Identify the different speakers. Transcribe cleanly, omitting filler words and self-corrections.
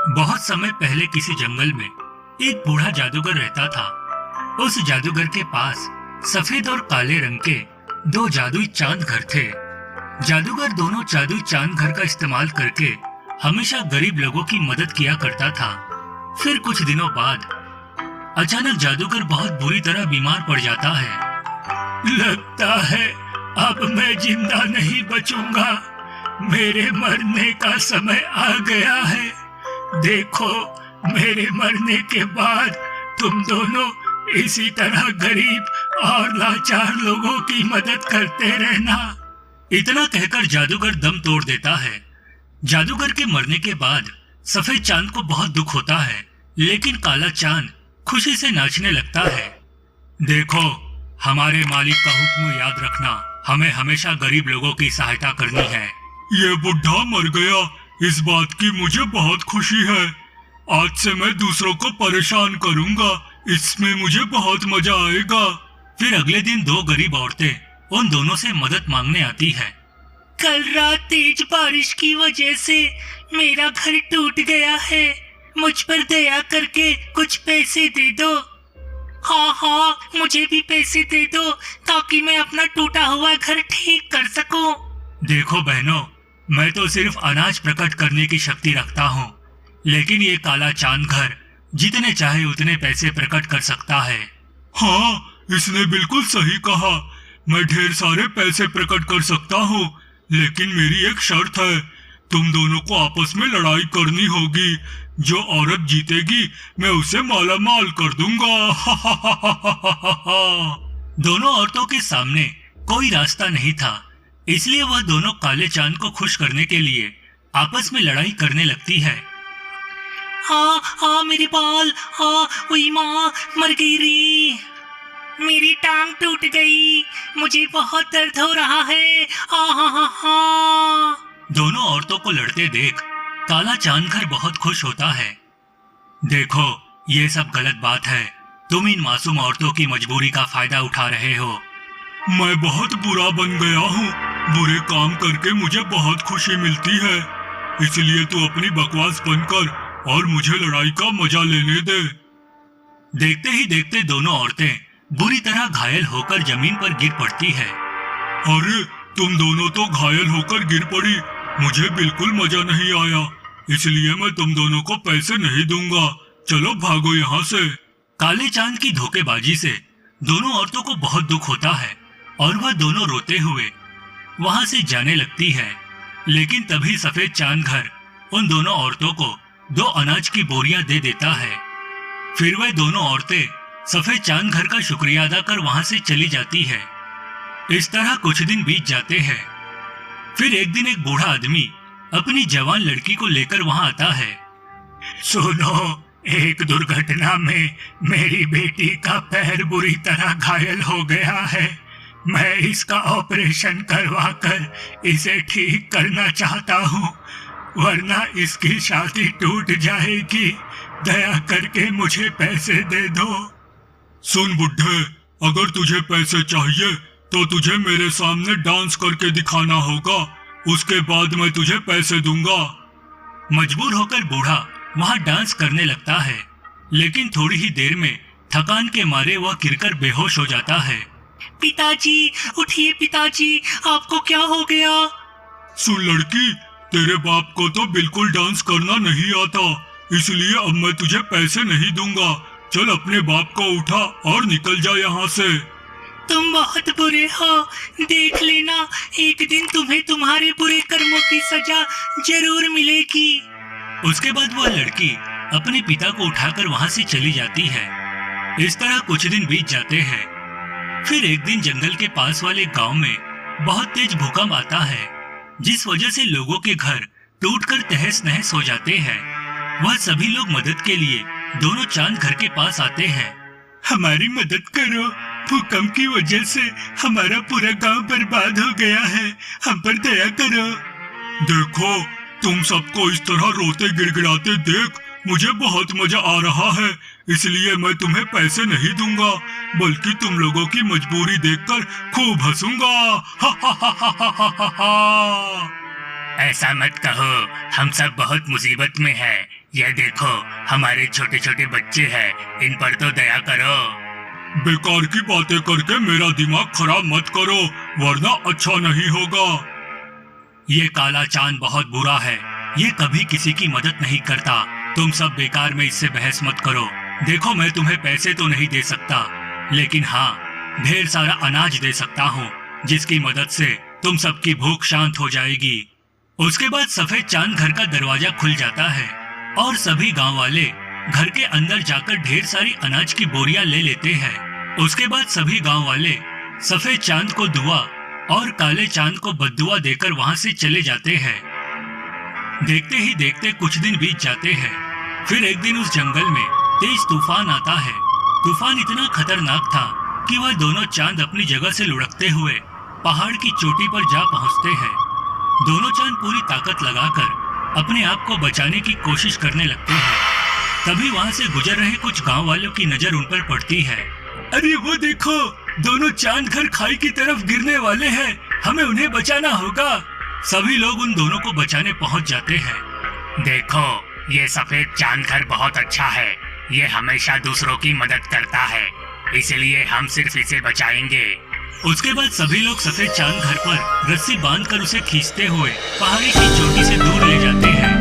Speaker 1: बहुत समय पहले किसी जंगल में एक बूढ़ा जादूगर रहता था। उस जादूगर के पास सफेद और काले रंग के दो जादुई चांद घर थे। जादूगर दोनों जादुई चांद घर का इस्तेमाल करके हमेशा गरीब लोगों की मदद किया करता था। फिर कुछ दिनों बाद अचानक जादूगर बहुत बुरी तरह बीमार पड़ जाता है। लगता है अब मैं जिंदा नहीं बचूंगा, मेरे मरने का समय आ गया है। देखो, मेरे मरने के बाद तुम दोनों इसी तरह गरीब और लाचार लोगों की मदद करते रहना। इतना कहकर जादूगर दम तोड़ देता है। जादूगर के मरने के बाद सफेद चांद को बहुत दुख होता है, लेकिन काला चांद खुशी से नाचने लगता है। देखो, हमारे मालिक का हुक्म याद रखना, हमें हमेशा गरीब लोगों की सहायता करनी है।
Speaker 2: ये बुढ़ा मर गया, इस बात की मुझे बहुत खुशी है। आज से मैं दूसरों को परेशान करूंगा, इसमें मुझे बहुत मजा आएगा।
Speaker 1: फिर अगले दिन दो गरीब औरतें उन दोनों से मदद मांगने आती है।
Speaker 3: कल रात तेज बारिश की वजह से मेरा घर टूट गया है, मुझ पर दया करके कुछ पैसे दे दो। हाँ, मुझे भी पैसे दे दो ताकि मैं अपना टूटा हुआ घर ठीक कर सकूं।
Speaker 1: देखो बहनों, मैं तो सिर्फ अनाज प्रकट करने की शक्ति रखता हूँ, लेकिन ये काला चांद घर जितने चाहे उतने पैसे प्रकट कर सकता है।
Speaker 2: हाँ, इसने बिल्कुल सही कहा। मैं ढेर सारे पैसे प्रकट कर सकता हूँ, लेकिन मेरी एक शर्त है। तुम दोनों को आपस में लड़ाई करनी होगी। जो औरत जीतेगी मैं उसे माला माल कर दूंगा।
Speaker 1: दोनों औरतों के सामने कोई रास्ता नहीं था, इसलिए वह दोनों काले चांद को खुश करने के लिए आपस में लड़ाई करने लगती है।
Speaker 3: हाँ, मेरे बाल, वही माँ मर गई रे। मेरी टांग टूट गई, मुझे बहुत दर्द हो रहा है। हाँ।
Speaker 1: दोनों औरतों को लड़ते देख काला चांद घर बहुत खुश होता है। देखो, ये सब गलत बात है। तुम इन मासूम औरतों की मजबूरी का फायदा उठा रहे हो।
Speaker 2: मैं बहुत बुरा बन गया हूँ। बुरे काम करके मुझे बहुत खुशी मिलती है, इसलिए तू अपनी बकवास बंद कर और मुझे लड़ाई का मजा लेने दे।
Speaker 1: देखते ही देखते दोनों औरतें बुरी तरह घायल होकर जमीन पर गिर पड़ती है।
Speaker 2: अरे, तुम दोनों तो घायल होकर गिर पड़ी। मुझे बिल्कुल मजा नहीं आया, इसलिए मैं तुम दोनों को पैसे नहीं दूंगा। चलो भागो यहाँ से।
Speaker 1: काले चांद की धोखेबाजी से दोनों औरतों को बहुत दुख होता है और वह दोनों रोते हुए वहां से जाने लगती है। लेकिन तभी सफेद चांद घर उन दोनों औरतों को दो अनाज की बोरियां दे देता है। फिर वह दोनों औरतें सफेद चांद घर का शुक्रिया अदा कर वहां से चली जाती है। इस तरह कुछ दिन बीत जाते हैं। फिर एक दिन एक बूढ़ा आदमी अपनी जवान लड़की को लेकर वहां आता है।
Speaker 3: सुनो, एक दुर्घटना में मेरी बेटी का पैर बुरी तरह घायल हो गया है। मैं इसका ऑपरेशन करवाकर इसे ठीक करना चाहता हूँ, वरना इसकी शादी टूट जाएगी। दया करके मुझे पैसे दे दो।
Speaker 2: सुन बुड्ढे, अगर तुझे पैसे चाहिए तो तुझे मेरे सामने डांस करके दिखाना होगा, उसके बाद मैं तुझे पैसे दूंगा।
Speaker 1: मजबूर होकर बूढ़ा वहां डांस करने लगता है, लेकिन थोड़ी ही देर में थकान के मारे वह गिरकर बेहोश हो जाता है।
Speaker 3: पिताजी, उठिए पिताजी, आपको क्या हो गया?
Speaker 2: सुन लड़की, तेरे बाप को तो बिल्कुल डांस करना नहीं आता, इसलिए अब मैं तुझे पैसे नहीं दूंगा। चल अपने बाप को उठा और निकल जा यहाँ से।
Speaker 3: तुम बहुत बुरे हो, देख लेना, एक दिन तुम्हें तुम्हारे बुरे कर्मों की सजा जरूर मिलेगी।
Speaker 1: उसके बाद वह लड़की अपने पिता को उठाकर वहां से चली जाती है। इस तरह कुछ दिन बीत जाते हैं। फिर एक दिन जंगल के पास वाले गांव में बहुत तेज भूकंप आता है, जिस वजह से लोगों के घर टूटकर तहस नहस हो जाते हैं। वह सभी लोग मदद के लिए दोनों चांद घर के पास आते हैं।
Speaker 3: हमारी मदद करो, भूकंप की वजह से हमारा पूरा गांव बर्बाद हो गया है, हम पर दया करो।
Speaker 2: देखो, तुम सबको इस तरह रोते गिड़गिड़ाते देख मुझे बहुत मजा आ रहा है, इसलिए मैं तुम्हें पैसे नहीं दूंगा, बल्कि तुम लोगों की मजबूरी देखकर खूब हंसूंगा।
Speaker 3: ऐसा मत कहो, हम सब बहुत मुसीबत में हैं, ये देखो, हमारे छोटे छोटे बच्चे हैं, इन पर तो दया करो।
Speaker 2: बेकार की बातें करके मेरा दिमाग खराब मत करो, वरना अच्छा नहीं होगा।
Speaker 1: ये काला चांद बहुत बुरा है, ये कभी किसी की मदद नहीं करता। तुम सब बेकार में इससे बहस मत करो। देखो, मैं तुम्हें पैसे तो नहीं दे सकता, लेकिन हाँ, ढेर सारा अनाज दे सकता हूँ, जिसकी मदद से तुम सबकी भूख शांत हो जाएगी। उसके बाद सफेद चांद घर का दरवाजा खुल जाता है और सभी गांव वाले घर के अंदर जाकर ढेर सारी अनाज की बोरियां ले लेते हैं। उसके बाद सभी गांव वाले सफेद चांद को दुआ और काले चांद को बद्दुआ देकर वहां से चले जाते हैं। देखते ही देखते कुछ दिन बीत जाते हैं। फिर एक दिन उस जंगल में तेज तूफान आता है। तूफान इतना खतरनाक था कि वह दोनों चांद अपनी जगह से लुढ़कते हुए पहाड़ की चोटी पर जा पहुंचते हैं। दोनों चांद पूरी ताकत लगाकर अपने आप को बचाने की कोशिश करने लगते हैं। तभी वहां से गुजर रहे कुछ गांव वालों की नजर उन पर पड़ती है। अरे वो देखो, दोनों चांद घर खाई की तरफ गिरने वाले हैं, हमें उन्हें बचाना होगा। सभी लोग उन दोनों को बचाने पहुंच जाते हैं।
Speaker 3: देखो, ये सफेद चांद घर बहुत अच्छा है, ये हमेशा दूसरों की मदद करता है, इसलिए हम सिर्फ इसे बचाएंगे।
Speaker 1: उसके बाद सभी लोग सफेद चांद घर पर रस्सी बांधकर उसे खींचते हुए पहाड़ी की चोटी से दूर ले जाते हैं।